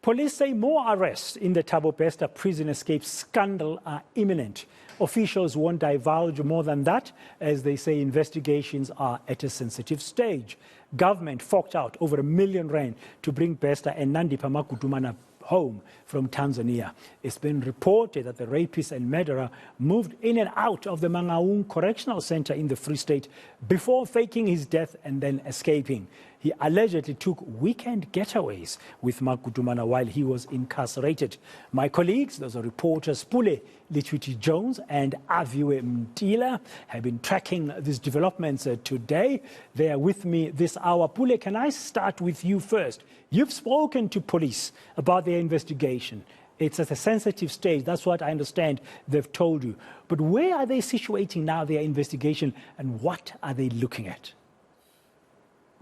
Police say more arrests in the Thabo Bester prison escape scandal are imminent. Officials won't divulge more than that, as they say investigations are at a sensitive stage. Government forked out over R1 million to bring Bester and Nandipha home from Tanzania. It's been reported that the rapist and murderer moved in and out of the Mangaung Correctional Center in the Free State before faking his death and then escaping. He allegedly took weekend getaways with Makudumana while he was incarcerated. My colleagues, those are reporters Pule Litwiti-Jones and Aviwe Mtila, have been tracking these developments today. They are with me this hour. Pule, can I start with you first? You've spoken to police about their investigation. It's at a sensitive stage. That's what I understand they've told you. But where are they situating now their investigation and what are they looking at?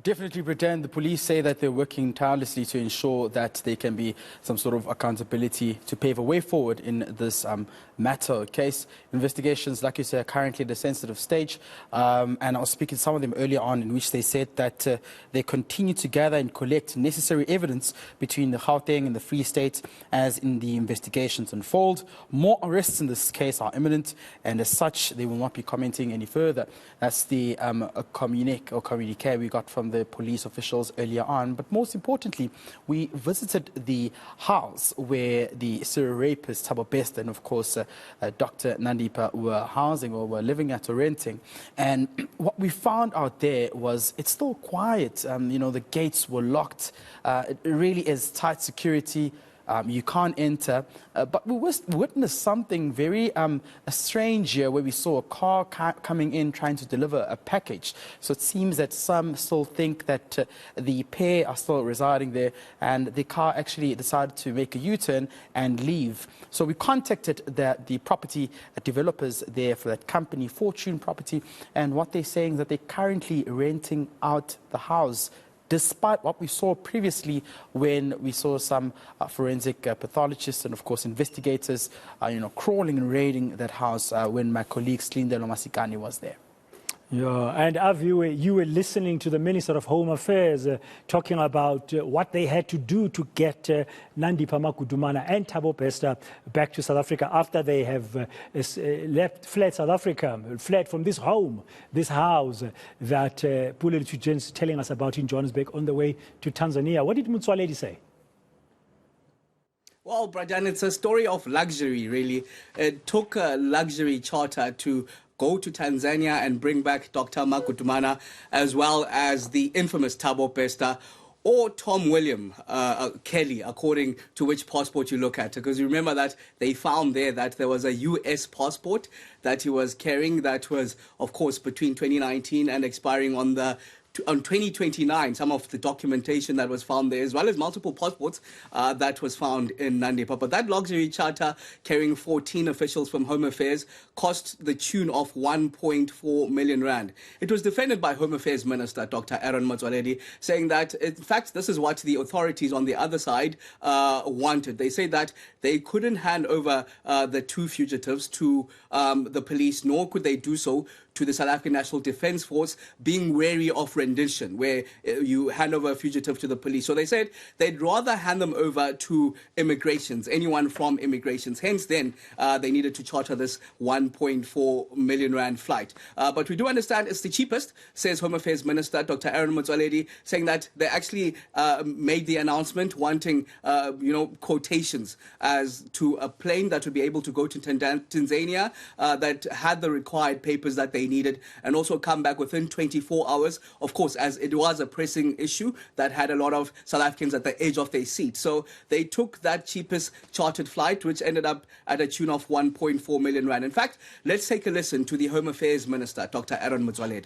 Definitely, Britain. The police say that they're working tirelessly to ensure that there can be some sort of accountability to pave a way forward in this matter case. Investigations, like you say, are currently at a sensitive stage. And I was speaking to some of them earlier on in which they said that they continue to gather and collect necessary evidence between the Gauteng and the Free State as in the investigations unfold. More arrests in this case are imminent, and as such, they will not be commenting any further. That's the communique we got from the police officials earlier on. But most importantly, we visited the house where the serial rapist Thabo Bester and of course Dr Nandipha were housing or were living at or renting. And what we found out there was it's still quiet. The gates were locked. It really is tight security. You can't enter. But we witnessed something very strange here where we saw a car coming in trying to deliver a package. So it seems that some still think that the pair are still residing there and the car actually decided to make a U-turn and leave. So we contacted the property developers there for that company, Fortune Property, and what they're saying is that they're currently renting out the house, despite what we saw previously when we saw some forensic pathologists and, of course, investigators, crawling and raiding that house when my colleague Slindelo Masikani was there. Yeah, and Aviwe, you were listening to the Minister of Home Affairs talking about what they had to do to get Nandipha Makudumana and Thabo Bester back to South Africa after they have fled South Africa, fled from this home, this house that Pule Litwiti-Jones is telling us about in Johannesburg on the way to Tanzania. What did Motsoaledi say? Well, Brajan, it's a story of luxury, really. It took a luxury charter to go to Tanzania and bring back Dr. Makudumana, as well as the infamous Thabo Bester, or Tom William Kelly, according to which passport you look at. Because you remember that they found there that there was a US passport that he was carrying that was, of course, between 2019 and expiring on 2029, some of the documentation that was found there, as well as multiple passports that was found in Nandipha. But that luxury charter carrying 14 officials from Home Affairs cost the tune of 1.4 million rand. It was defended by Home Affairs Minister Dr. Aaron Motsoaledi, saying that, in fact, this is what the authorities on the other side wanted. They say that they couldn't hand over the two fugitives to the police, nor could they do so to the South African National Defence Force, being wary of rendition, where you hand over a fugitive to the police. So they said they'd rather hand them over to immigrations, anyone from immigrations. Hence, then, they needed to charter this 1.4 million rand flight. But we do understand it's the cheapest, says Home Affairs Minister Dr. Aaron Motsoaledi, saying that they actually made the announcement wanting, quotations as to a plane that would be able to go to Tanzania that had the required papers that they needed and also come back within 24 hours, of course, as it was a pressing issue that had a lot of South Africans at the edge of their seat. So they took that cheapest chartered flight, which ended up at a tune of 1.4 million rand. In fact, let's take a listen to the Home Affairs Minister, Dr. Aaron Motsoaledi.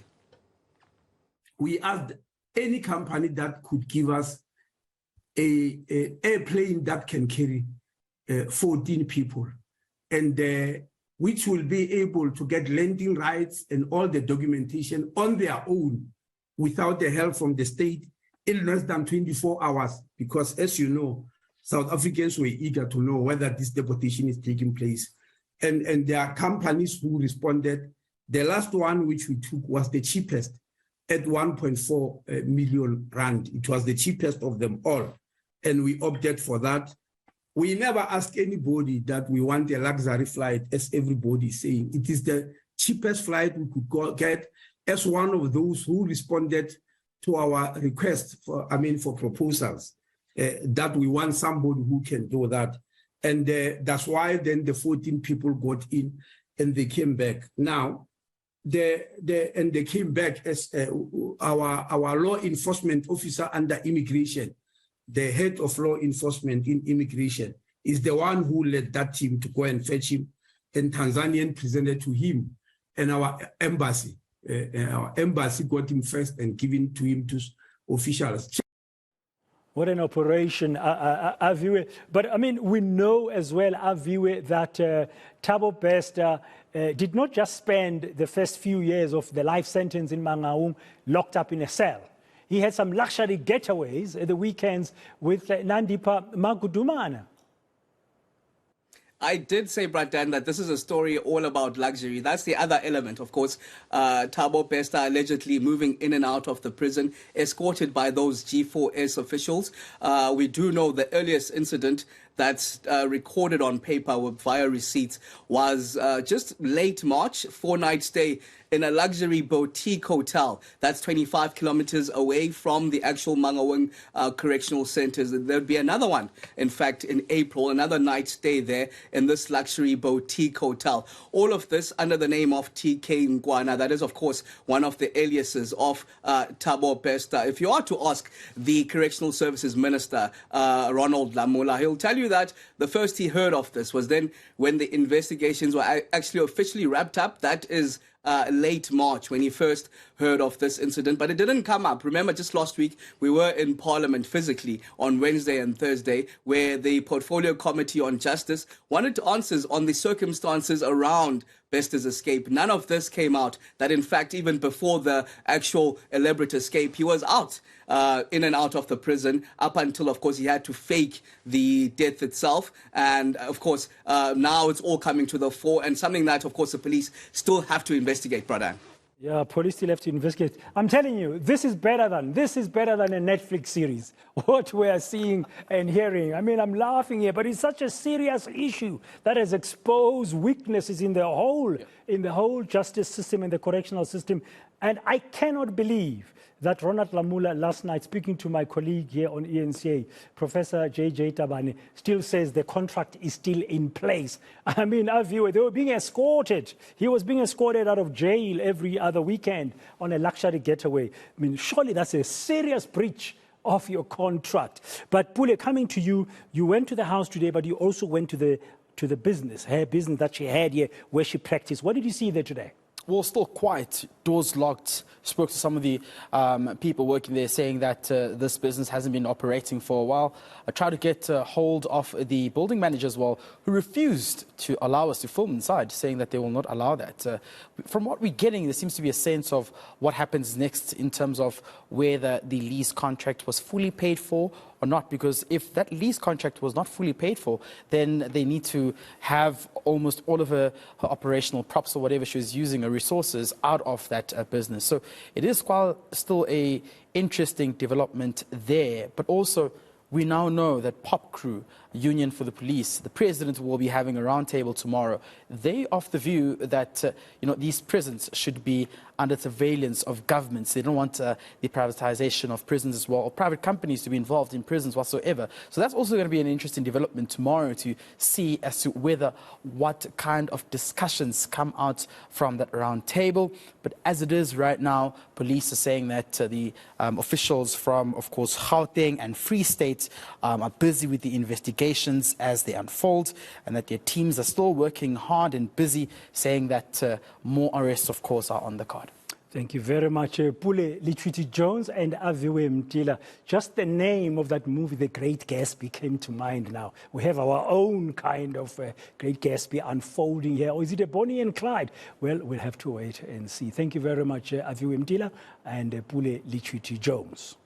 We asked any company that could give us an airplane that can carry 14 people, and which will be able to get landing rights and all the documentation on their own without the help from the state in less than 24 hours. Because as you know, South Africans were eager to know whether this deportation is taking place. And there are companies who responded. The last one which we took was the cheapest at 1.4 million rand. It was the cheapest of them all. and we opted for that. We never ask anybody that we want a luxury flight, as everybody is saying. It is the cheapest flight we could get, as one of those who responded to our request for proposals, that we want somebody who can do that. And that's why then the 14 people got in and they came back. Now, they came back as our law enforcement officer under immigration. The head of law enforcement in immigration is the one who led that team to go and fetch him, and Tanzanian presented to him, and our embassy got him first and given to him to officials. What an operation, Aviwe. But I mean, we know as well, Aviwe, that Thabo Bester did not just spend the first few years of the life sentence in Mangaung locked up in a cell. He had some luxury getaways at the weekends with Nandipha Magudumana. I did say, Bradan, that this is a story all about luxury. That's the other element, of course. Thabo Bester allegedly moving in and out of the prison, escorted by those G4S officials. We do know the earliest incident that's recorded on paper via receipts was just late March, 4-night stay in a luxury boutique hotel that's 25 kilometers away from the actual Mangaung correctional centers. There'd be another one, in fact, in April, another night stay there in this luxury boutique hotel. All of this under the name of TK Ngwana. That is, of course, one of the aliases of Thabo Bester. If you are to ask the Correctional Services Minister, Ronald Lamola, he'll tell you that the first he heard of this was then when the investigations were actually officially wrapped up. That is late March when he first heard of this incident, but it didn't come up. Remember, just last week, we were in Parliament physically on Wednesday and Thursday, where the Portfolio Committee on Justice wanted answers on the circumstances around Bester's escape. None of this came out, that in fact, even before the actual elaborate escape, he was out, in and out of the prison, up until, of course, he had to fake the death itself. And, of course, now it's all coming to the fore, and something that, of course, the police still have to investigate, brother. Yeah, police still have to investigate. I'm telling you, this is better than a Netflix series, what we are seeing and hearing. I mean, I'm laughing here, but it's such a serious issue that has exposed weaknesses in the whole justice system and the correctional system. And I cannot believe that Ronald Lamola last night, speaking to my colleague here on ENCA, Professor J.J. Tabane, still says the contract is still in place. I mean, our viewer, they were being escorted. He was being escorted out of jail every other weekend on a luxury getaway. I mean, surely that's a serious breach of your contract. But Pule, coming to you, you went to the house today, but you also went to the business, her business that she had here, where she practiced. What did you see there today? Well, still quiet, doors locked. Spoke to some of the people working there saying that this business hasn't been operating for a while. I tried to get hold of the building manager as well, who refused to allow us to film inside, saying that they will not allow that. From what we're getting, there seems to be a sense of what happens next in terms of whether the lease contract was fully paid for or not, because if that lease contract was not fully paid for, then they need to have almost all of her operational props or whatever she was using, her resources, out of that business. So it is quite still a interesting development there, but also we now know that POP Crew, Union for the Police, the president will be having a roundtable tomorrow. They of the view that these prisons should be under surveillance of governments. They don't want the privatization of prisons as well, or private companies to be involved in prisons whatsoever. So that's also going to be an interesting development tomorrow to see as to whether what kind of discussions come out from that round table. But as it is right now, police are saying that the officials from, of course, Gauteng and Free State are busy with the investigations as they unfold, and that their teams are still working hard and busy, saying that more arrests, of course, are on the card. Thank you very much, Pule Lichwiti-Jones and Aviwe Mtila. Just the name of that movie, The Great Gatsby, came to mind now. We have our own kind of Great Gatsby unfolding here. Or is it a Bonnie and Clyde? Well, we'll have to wait and see. Thank you very much, Aviwe Mtila and Pule Lichwiti-Jones.